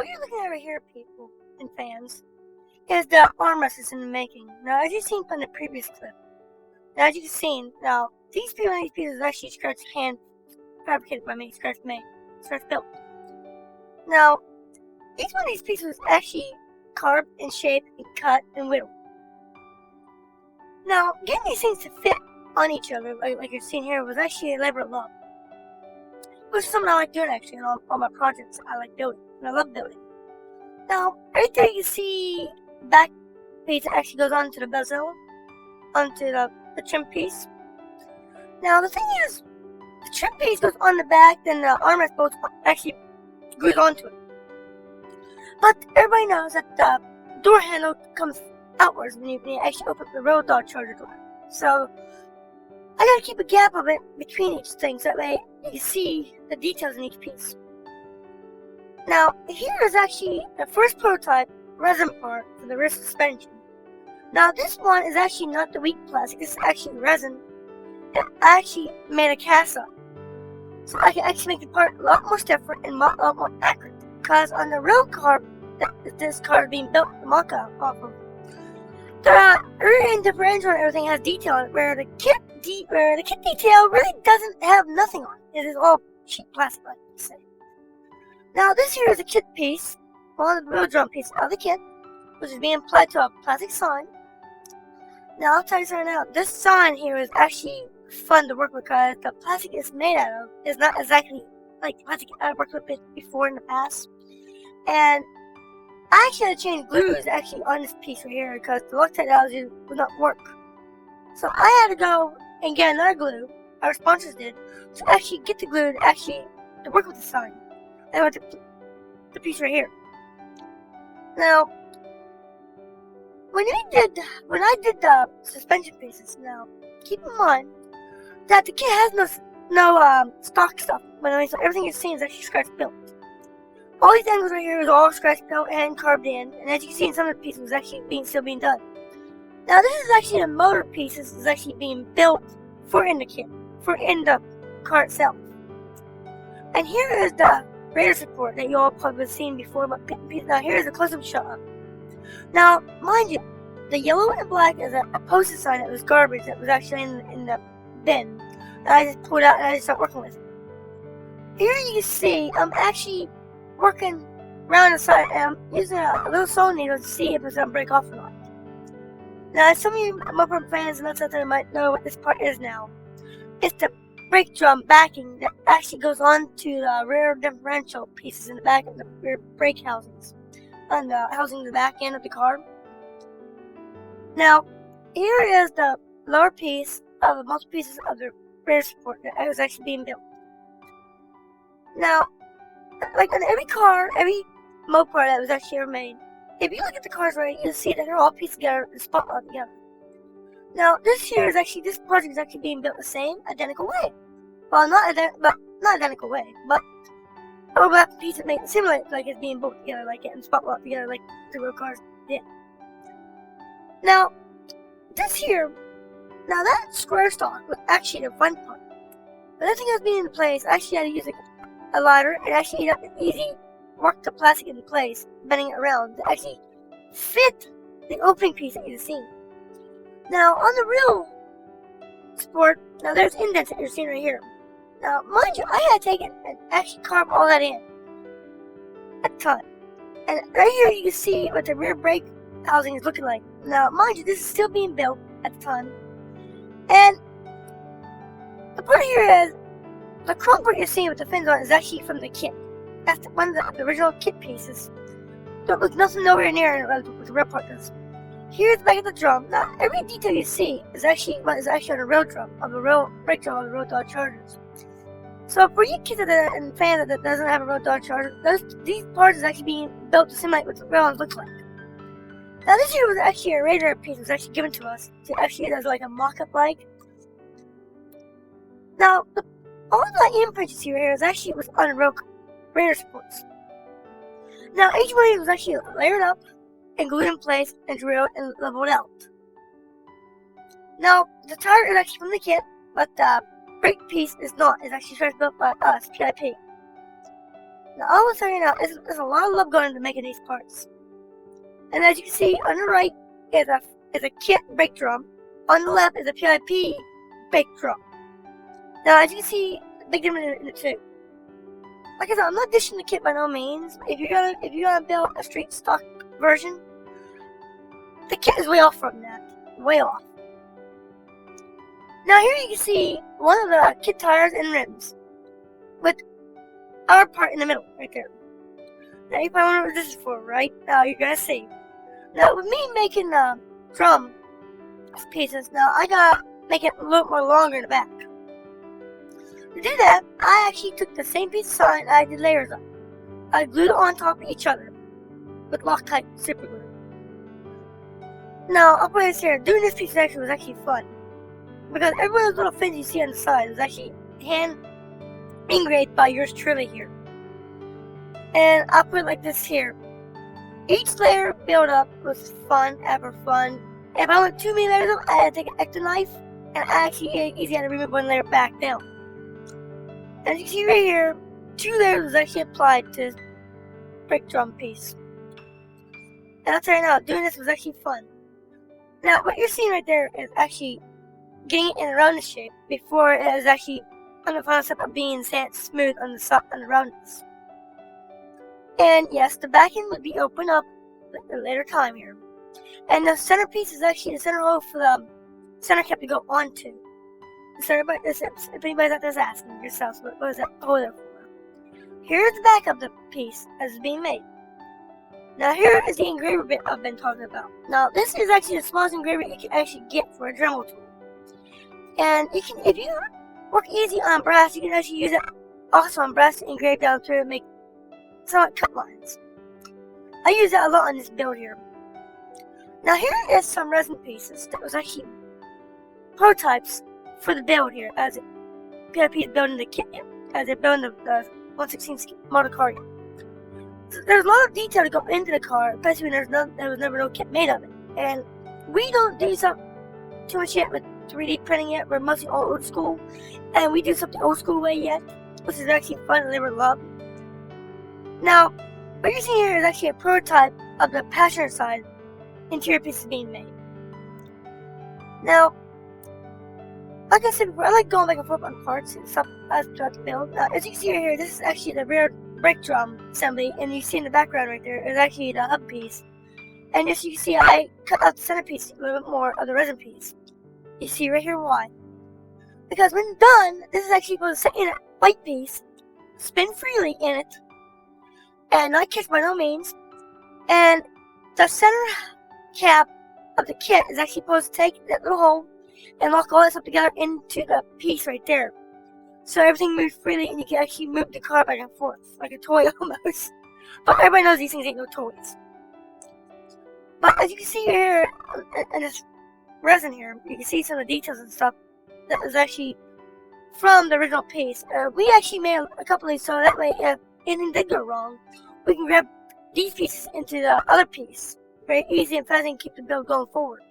What you're looking at right here, people and fans, is the armrest that's in the making. Now, as you've seen from the previous clip, now as you've seen, now these pieces are actually scratch hand fabricated by me, scratch built. Now, each one of these pieces was actually carved and shaped and cut and whittled. Now, getting these things to fit on each other, like you're seeing here, was actually a labor of love. Which is something I like doing actually in all my projects. I like building, and I love building. Now, right there you see back piece that actually goes onto the bezel, onto the trim piece. Now, the thing is, the trim piece goes on the back, then the armrest bolt actually glues onto it. But everybody knows that the door handle comes outwards when you actually open up the road dog charger door. So, I gotta keep a gap of it between each thing, so that way you can see the details in each piece. Now, here is actually the first prototype resin part for the rear suspension. Now, this one is actually not the weak plastic, this is actually resin that I actually made a cast of. So I can actually make the part a lot more stiffer and a lot more accurate. Because on the real car that this car is being built, the mock-up off of, the rear end differential and everything has detail on it, where the kit detail really doesn't have nothing on it. It is all cheap plastic, like you say. Now, this here is a kit piece, one of the real drum pieces of the kit, which is being applied to a plastic sign. Now, I'll tell you something now. This sign here is actually fun to work with because the plastic it's made out of is not exactly like the plastic I've worked with before in the past. And I actually had to change glues actually on this piece right here because the lock technology would not work. So I had to go and get another glue, our sponsors did, to actually get the glue to work with the sign. And with the piece right here. Now, when I did the suspension pieces, now keep in mind that the kit has no stock stuff. So everything you're seeing is actually scratch built. All these angles right here is all scratch built and carved in, and as you can see, some of the pieces was actually still being done. Now this is actually the motor pieces is actually being built for in the kit, for in the car itself. And here is the radar support that you all probably have seen before, but now here's a close-up shot. Now, mind you, the yellow and black is a posted sign that was garbage that was actually in the bin that I just pulled out and I just started working with it. Here you can see I'm actually working around the side and I'm using a little sewing needle to see if it's going to break off or not. Now, some of you Mopar fans and that's out there might know what this part is now. It's the brake drum backing that actually goes on to the rear differential pieces in the back of the rear brake housings on the housing in the back end of the car. Now, here is the lower piece of the multiple pieces of the rear support that was actually being built. Now, like on every car, every Mopar that was actually ever made, if you look at the cars right, you'll see that they're all pieced together and spotlight together. Now, this project is actually being built the same, identical way. Well, not identical way, but overlapping pieces that make it simulate like it's being built together, like getting spotlight together, like the real cars did. Now, this here, now that square stock was actually the fun part. But everything that was being in place, I actually had to use a lighter and actually work the plastic into place, bending it around to actually fit the opening piece that you've seen. Now, on the real Sport, now there's indents that you're seeing right here. Now, mind you, I had to take it and actually carve all that in at the time. And right here you can see what the rear brake housing is looking like. Now, mind you, this is still being built at the time. And the part here is, the chrome part you're seeing with the fins on is actually from the kit. That's one of the original kit pieces. Don't look nothing nowhere near what the real part does. Here's the back of the drum. Now, every detail you see is actually on the real drum, of the real brake drum of the Road Dog Chargers. So for you kids and fans that doesn't have a Road Dog Charger, these parts is actually being built to simulate what the real ones look like. Now this here was actually a radar piece that was actually given to us to actually as like a mock-up like. Now all the imprints you see right here is actually was on real radar supports. Now each one was actually layered up and glued in place and drilled and leveled out. Now the tire is actually from the kit, but the brake piece is not. It's actually built by us, PIP. Now I will tell you now, there's a lot of love going into making these parts. And as you can see, on the right is a kit brake drum. On the left is a PIP brake drum. Now as you can see, big difference in the two. Like I said, I'm not dishing the kit by no means. If you're gonna build a street stock version, the kit is way off from that. Way off. Now here you can see one of the kit tires and rims with our part in the middle, right there. Now you probably wonder what this is for, right? Now you're gonna see. Now with me making the drum pieces, now I gotta make it a little more longer in the back. To do that, I actually took the same piece of sign I did layers on. I glued it on top of each other with Loctite super glue. Now I'll put this here. Doing this piece was actually fun because every one of those little fins you see on the side was actually hand engraved by yours truly here. And I'll put it like this here. Each layer build up was fun, ever fun. If I went too many layers up, I had to take an extra knife, and I actually easy had to remove one layer back down. As you can see right here, 2 layers was actually applied to this brake drum piece. And I'll tell you now, doing this was actually fun. Now, what you're seeing right there is actually getting it in a rounded shape before it is actually on the final step of being sand smooth on the roundness. And yes, the back end would be opened up at a later time here. And the centerpiece is actually the center hole for the center cap to go onto. So if anybody's out there asking yourself, what is that hole there for? Here's the back of the piece as it's being made. Now here is the engraver bit I've been talking about. Now this is actually the smallest engraver you can actually get for a Dremel tool. And you can, if you work easy on brass, you can actually use it also on brass to engrave down through and make somewhat cut lines. I use that a lot on this build here. Now here is some resin pieces that was actually prototypes for the build here as PIP is building the kit here, as they're building the 1/16 model car here. So there's a lot of detail to go into the car, especially when there was never no kit made of it. And we don't do something too much yet with 3D printing yet. We're mostly all old school, and we do something old school way yet, which is actually fun and labor of love. Now, what you're seeing here is actually a prototype of the passenger side interior pieces being made. Now, like I said before, I like going back and forth on parts and stuff as throughout the build. As you can see right here, this is actually the rear brake drum assembly, and you see in the background right there is actually the hub piece. And as you can see, I cut out the centerpiece a little bit more of the resin piece. You see right here why. Because when done, this is actually going to sit in a white piece, spin freely in it, and not catch by no means. And the center cap of the kit is actually supposed to take that little hole and lock all this up together into the piece right there. So everything moves freely and you can actually move the car back and forth like a toy almost. But everybody knows these things ain't no toys. But as you can see here in this resin here, you can see some of the details and stuff that was actually from the original piece. We actually made a couple of these so that way if anything did go wrong, we can grab these pieces into the other piece very easy and fast and keep the build going forward.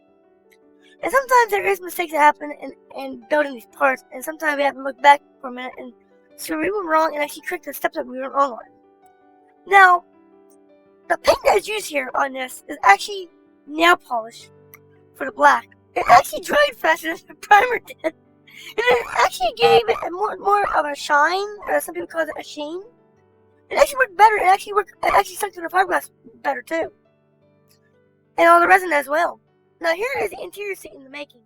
And sometimes there is mistakes that happen in building these parts, and sometimes we have to look back for a minute and see where we went wrong and actually correct the steps that we went wrong on. Now, the paint that is used here on this is actually nail polish for the black. It actually dried faster than the primer did, and it actually gave it more of a shine, or some people call it a sheen. It actually worked better. It actually stuck to the fiberglass better too, and all the resin as well. Now here is the interior seat in the making.